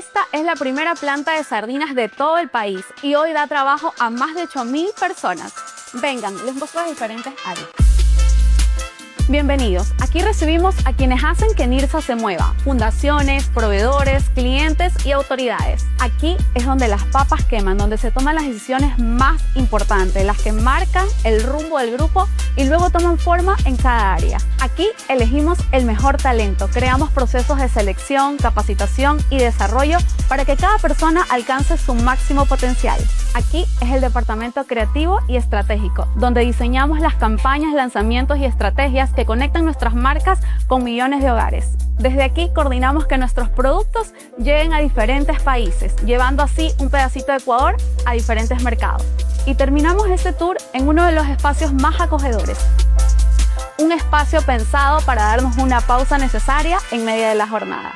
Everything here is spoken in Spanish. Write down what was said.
Esta es la primera planta de sardinas de todo el país y hoy da trabajo a más de 8.000 personas. Vengan, les muestro las diferentes áreas. Bienvenidos, aquí recibimos a quienes hacen que NIRSA se mueva: fundaciones, proveedores, clientes y autoridades. Aquí es donde las papas queman, donde se toman las decisiones más importantes, las que marcan el rumbo del grupo y luego toman forma en cada área. Aquí elegimos el mejor talento, creamos procesos de selección, capacitación y desarrollo para que cada persona alcance su máximo potencial. Aquí es el departamento creativo y estratégico, donde diseñamos las campañas, lanzamientos y estrategias que conectan nuestras marcas con millones de hogares. Desde aquí coordinamos que nuestros productos lleguen a diferentes países, llevando así un pedacito de Ecuador a diferentes mercados. Y terminamos este tour en uno de los espacios más acogedores. Un espacio pensado para darnos una pausa necesaria en medio de la jornada.